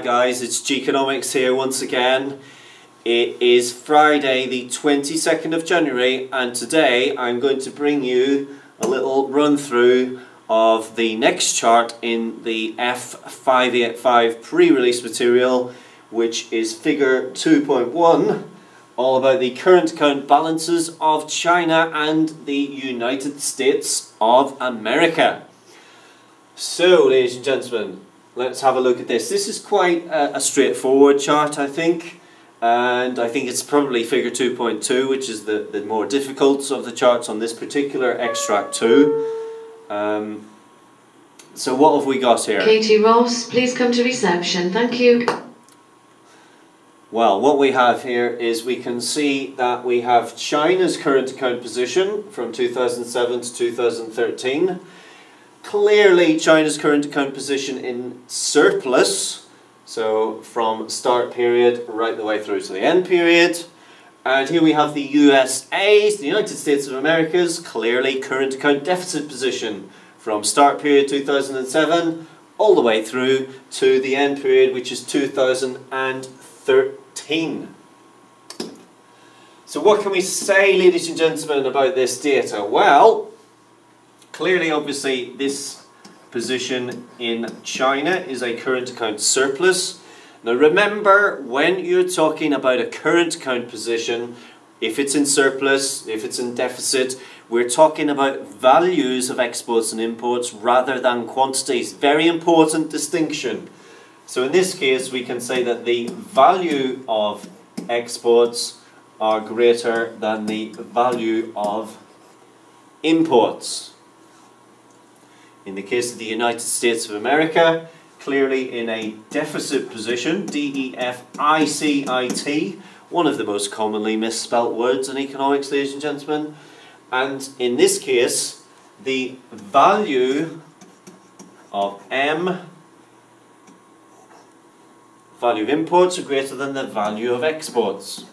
guys, it's Geekonomics here once again. It is Friday the 22nd of January and today I'm going to bring you a little run through of the next chart in the F585 pre-release material, which is figure 2.1, all about the current account balances of China and the United States of America. So, ladies and gentlemen, let's have a look at this. This is quite a straightforward chart, I think, and I think it's probably figure 2.2, which is the more difficult of the charts on this particular extract too. So what have we got here? Katie Ross, please come to reception. Thank you. Well, what we have here is we can see that we have China's current account position from 2007 to 2013. Clearly China's current account position in surplus, so from start period right the way through to the end period. And here we have the USA's, the United States of America's, clearly current account deficit position from start period 2007 all the way through to the end period, which is 2013. So what can we say, ladies and gentlemen, about this data? Well, clearly, obviously, this position in China is a current account surplus. Now remember, when you're talking about a current account position, if it's in surplus, if it's in deficit, we're talking about values of exports and imports rather than quantities. Very important distinction. So in this case, we can say that the value of exports are greater than the value of imports. In the case of the United States of America, clearly in a deficit position, D-E-F-I-C-I-T, one of the most commonly misspelt words in economics, ladies and gentlemen. And in this case, the value of M, value of imports, are greater than the value of exports.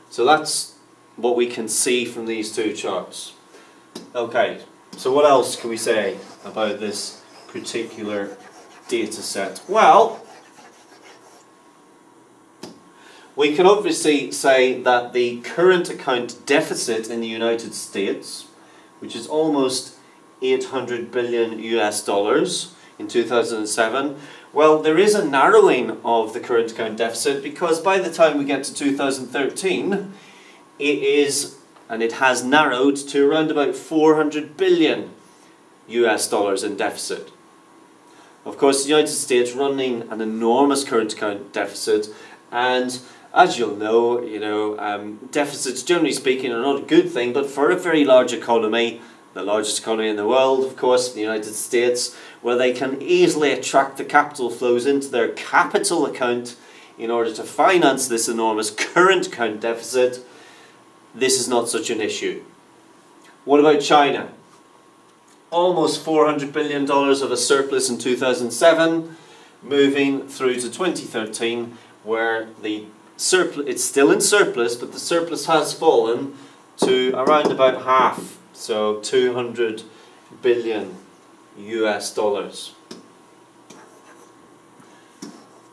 So that's what we can see from these two charts. Okay. So what else can we say about this particular data set? Well, we can obviously say that the current account deficit in the United States, which is almost 800 billion US dollars in 2007, well, there is a narrowing of the current account deficit because by the time we get to 2013, it is, and it has narrowed to around about 400 billion US dollars in deficit. Of course, the United States running an enormous current account deficit, and as you'll know, deficits generally speaking are not a good thing, but for a very large economy, the largest economy in the world, of course, the United States, where they can easily attract the capital flows into their capital account in order to finance this enormous current account deficit, this is not such an issue. What about China? Almost $400 billion of a surplus in 2007, moving through to 2013, where the surplus, it's still in surplus, but the surplus has fallen to around about half, so 200 billion US dollars.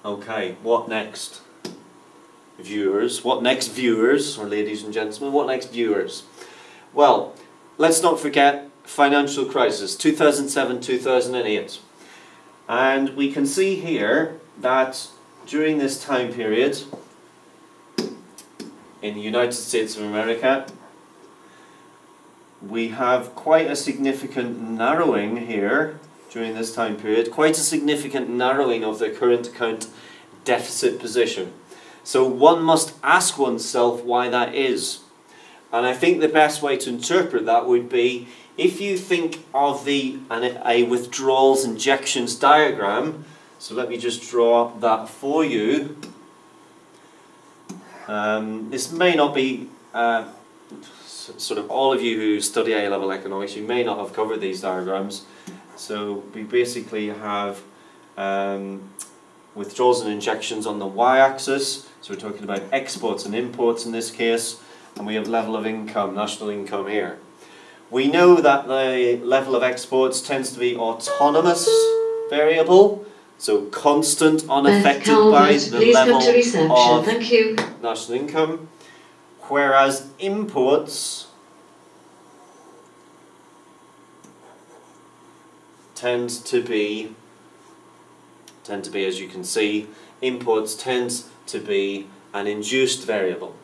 Okay, what next? Viewers, what next viewers, or ladies and gentlemen, what next viewers? Well, let's not forget financial crisis, 2007-2008. And we can see here that during this time period in the United States of America, we have quite a significant narrowing here during this time period, quite a significant narrowing of the current account deficit position. So one must ask oneself why that is. And I think the best way to interpret that would be if you think of a withdrawals injections diagram. So let me just draw that for you. This may not be, sort of all of you who study A-level economics, you may not have covered these diagrams. So we basically have withdrawals and injections on the y-axis. So we're talking about exports and imports in this case, and we have level of income, national income here. We know that the level of exports tends to be autonomous variable, So constant, Beth unaffected by Calvert, the please come level to reception. of Thank you. national income, whereas imports tend to be, as you can see, imports tend to be an induced variable.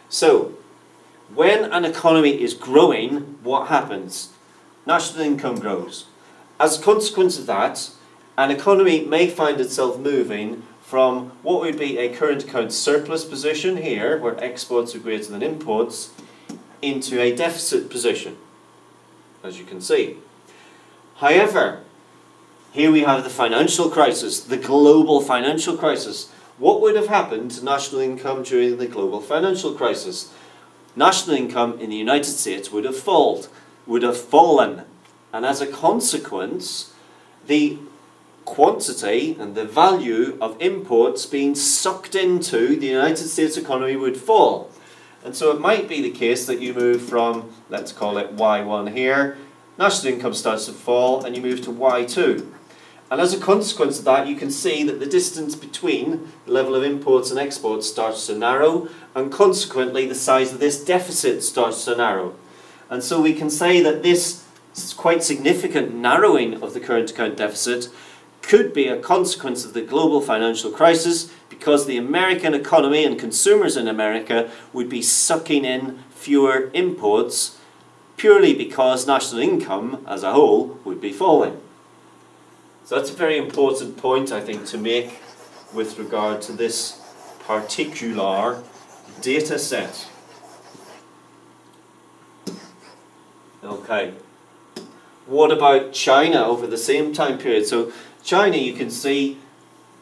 So, when an economy is growing, what happens? National income grows. As a consequence of that, an economy may find itself moving from what would be a current account surplus position here, where exports are greater than imports, into a deficit position, as you can see. However, here we have the financial crisis, the global financial crisis. What would have happened to national income during the global financial crisis? National income in the United States would have fallen, and as a consequence, the quantity and the value of imports being sucked into the United States economy would fall. And so it might be the case that you move from, let's call it Y1 here, national income starts to fall and you move to Y2. And as a consequence of that, you can see that the distance between the level of imports and exports starts to narrow, and consequently the size of this deficit starts to narrow. And so we can say that this quite significant narrowing of the current account deficit could be a consequence of the global financial crisis, because the American economy and consumers in America would be sucking in fewer imports purely because national income as a whole would be falling. So that's a very important point, I think, to make with regard to this particular data set. Okay. What about China over the same time period? So China, you can see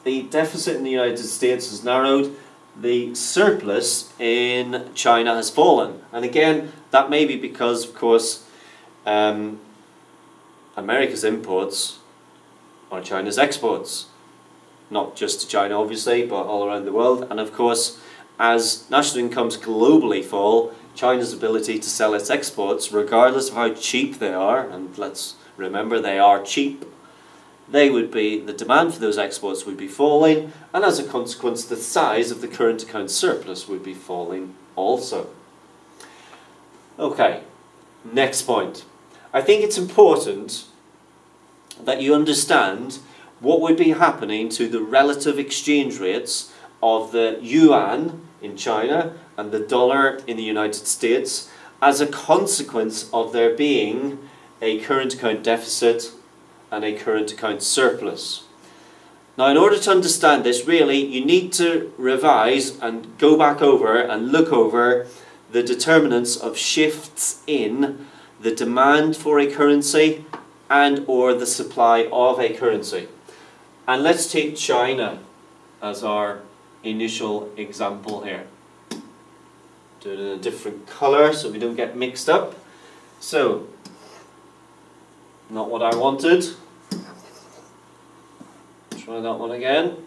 the deficit in the United States has narrowed, the surplus in China has fallen. And again, that may be because, of course, America's imports are China's exports. Not just to China, obviously, but all around the world. And of course, as national incomes globally fall, China's ability to sell its exports, regardless of how cheap they are, and let's remember they are cheap, the demand for those exports would be falling, and as a consequence the size of the current account surplus would be falling also. Okay, next point. I think it's important that you understand what would be happening to the relative exchange rates of the yuan in China and the dollar in the United States as a consequence of there being a current account deficit and a current account surplus. Now, in order to understand this, really, you need to revise and go back over and look over the determinants of shifts in the demand for a currency and or the supply of a currency. And let's take China as our initial example here. Do it in a different colour so we don't get mixed up. So, not what I wanted. Try that one again.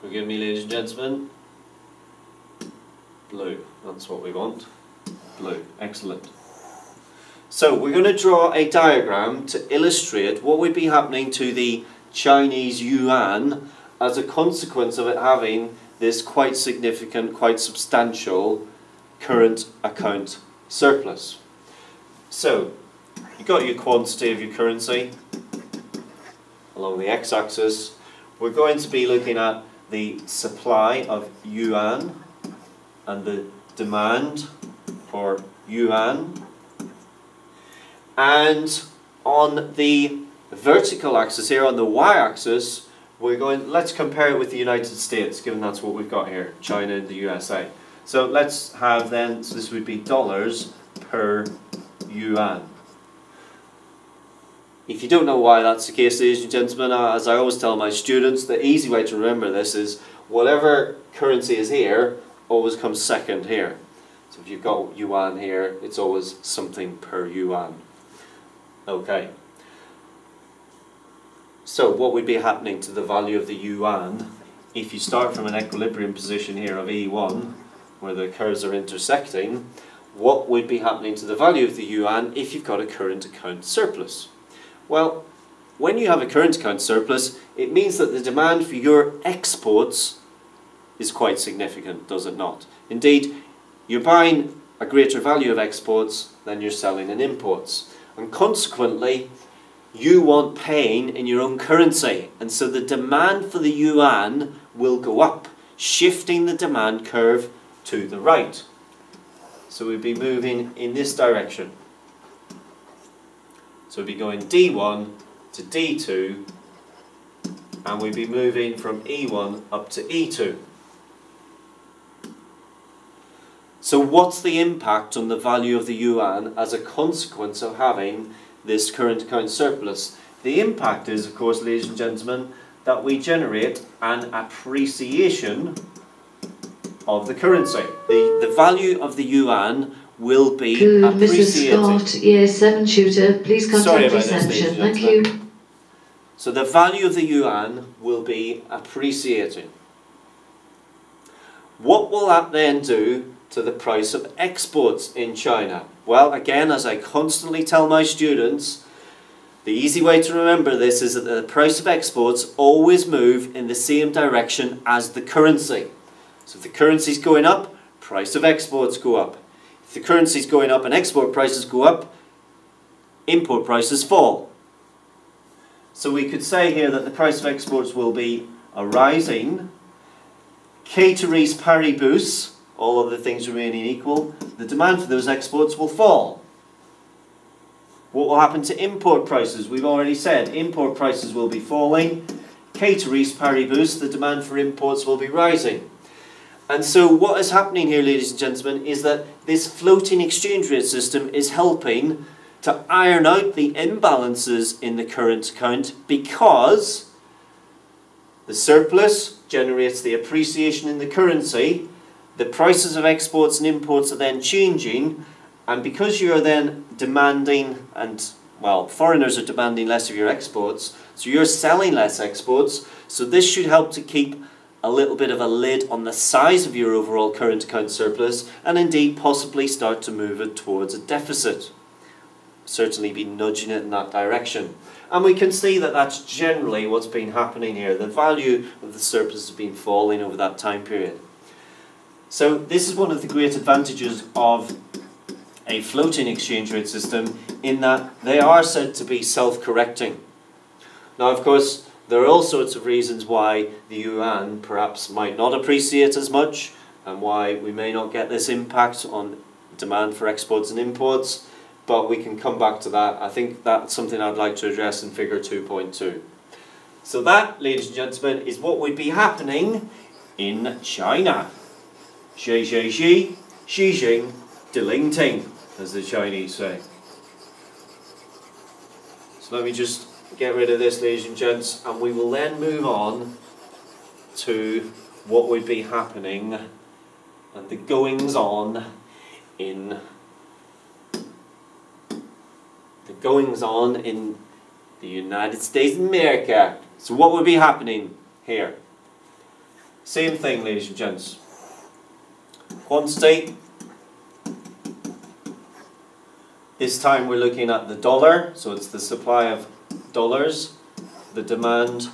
Forgive me, ladies and gentlemen. Blue, that's what we want. Blue, excellent. So we're going to draw a diagram to illustrate what would be happening to the Chinese yuan as a consequence of it having this quite significant, quite substantial current account surplus. So, you've got your quantity of your currency along the x-axis. We're going to be looking at the supply of yuan and the demand for yuan. And on the vertical axis here, on the y-axis, let's compare it with the United States, given that's what we've got here, China and the USA. So let's have then, so this would be dollars per yuan. If you don't know why that's the case, ladies and gentlemen, as I always tell my students, the easy way to remember this is whatever currency is here always comes second here. So if you've got yuan here, it's always something per yuan. Okay. So what would be happening to the value of the yuan if you start from an equilibrium position here of E1, where the curves are intersecting? What would be happening to the value of the yuan if you've got a current account surplus? Well, when you have a current account surplus, it means that the demand for your exports is quite significant, does it not? Indeed, you're buying a greater value of exports than you're selling in imports. And consequently, you want paying in your own currency. And so the demand for the yuan will go up, shifting the demand curve to the right. So we'd be moving in this direction. So we'd be going D1 to D2, and we'd be moving from E1 up to E2. So what's the impact on the value of the yuan as a consequence of having this current account surplus? The impact is, of course, ladies and gentlemen, that we generate an appreciation of the currency. The value of the yuan will be Good, appreciated. Mrs. Scott, Year 7 tutor, please contact reception. Thank you. So the value of the yuan will be appreciating. What will that then do to the price of exports in China? Well, again, as I constantly tell my students, the easy way to remember this is that the price of exports always move in the same direction as the currency. So if the currency is going up, price of exports go up. If the currency is going up and export prices go up, import prices fall. So we could say here that the price of exports will be a rising. Ceteris paribus, all other things remaining equal, the demand for those exports will fall. What will happen to import prices? We've already said import prices will be falling. Ceteris paribus, the demand for imports will be rising. And so what is happening here, ladies and gentlemen, is that this floating exchange rate system is helping to iron out the imbalances in the current account, because the surplus generates the appreciation in the currency, the prices of exports and imports are then changing, and because you are then demanding, and well, foreigners are demanding less of your exports, so you're selling less exports, so this should help to keep a little bit of a lid on the size of your overall current account surplus, and indeed possibly start to move it towards a deficit. Certainly be nudging it in that direction. And we can see that that's generally what's been happening here. The value of the surplus has been falling over that time period. So this is one of the great advantages of a floating exchange rate system, in that they are said to be self-correcting. Now, of course, there are all sorts of reasons why the yuan perhaps might not appreciate as much, and why we may not get this impact on demand for exports and imports, but we can come back to that. I think that's something I'd like to address in figure 2.2. So that, ladies and gentlemen, is what would be happening in China. Xi Xi Xi, Xi Xing, Diling Ting, as the Chinese say. So let me just get rid of this, ladies and gents, and we will then move on to what would be happening and the goings on in the United States of America. So what would be happening here? Same thing, ladies and gents. Quantity. This time we're looking at the dollar, so it's the supply of dollars, the demand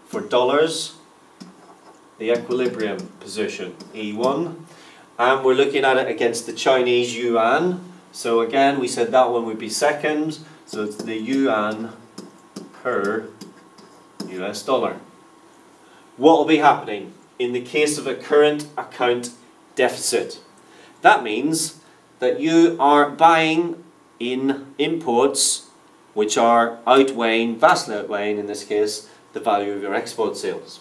for dollars, the equilibrium position, E1, and we're looking at it against the Chinese yuan. So again, we said that one would be second, so it's the yuan per US dollar. What will be happening in the case of a current account deficit? That means that you are buying in imports which are outweighing, vastly outweighing in this case, the value of your export sales.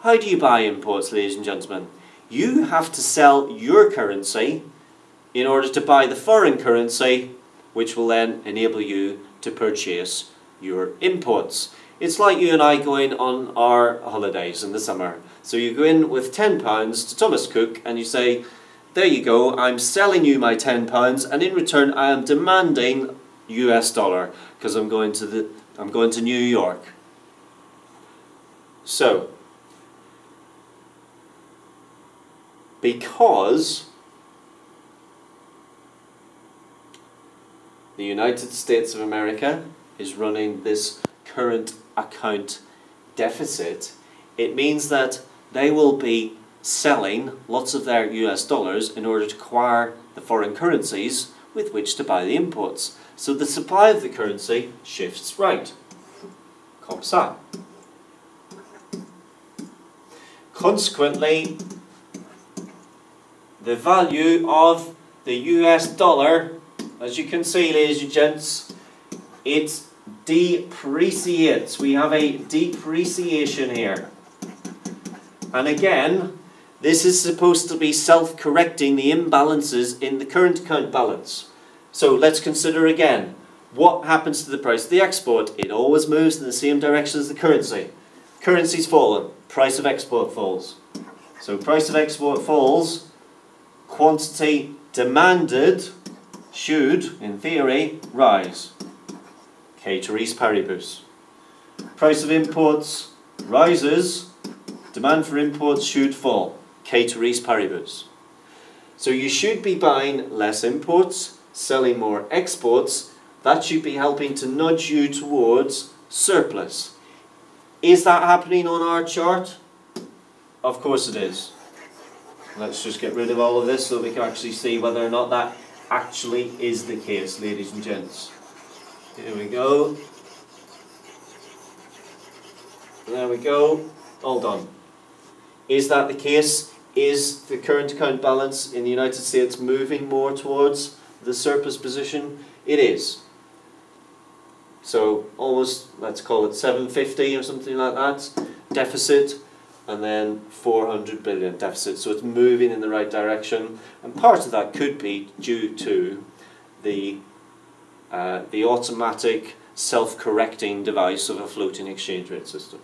How do you buy imports, ladies and gentlemen? You have to sell your currency in order to buy the foreign currency, which will then enable you to purchase your imports. It's like you and I going on our holidays in the summer. So you go in with £10 to Thomas Cook and you say, there you go, I'm selling you my £10, and in return I am demanding US dollar because I'm going to New York. So because the United States of America is running this current account deficit, it means that they will be selling lots of their US dollars in order to acquire the foreign currencies with which to buy the inputs. So the supply of the currency shifts right. Comme ça. Consequently, the value of the US dollar, as you can see, ladies and gents, it depreciates. We have a depreciation here. And again, this is supposed to be self-correcting the imbalances in the current account balance. So let's consider again, what happens to the price of the export? It always moves in the same direction as the currency. Currency's fallen, price of export falls. So price of export falls, quantity demanded should, in theory, rise. Ceteris paribus. Price of imports rises, demand for imports should fall. Ceteris paribus. So you should be buying less imports, selling more exports. That should be helping to nudge you towards surplus. Is that happening on our chart? Of course it is. Let's just get rid of all of this so we can actually see whether or not that actually is the case, ladies and gents. Here we go. There we go. All done. Is that the case? Is the current account balance in the United States moving more towards the surplus position? It is. So almost, let's call it 750 or something like that, deficit, and then 400 billion deficit. So it's moving in the right direction, and part of that could be due to the automatic self-correcting device of a floating exchange rate system.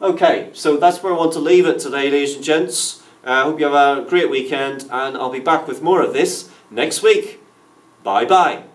Okay, so that's where I want to leave it today, ladies and gents. I hope you have a great weekend, and I'll be back with more of this next week. Bye bye.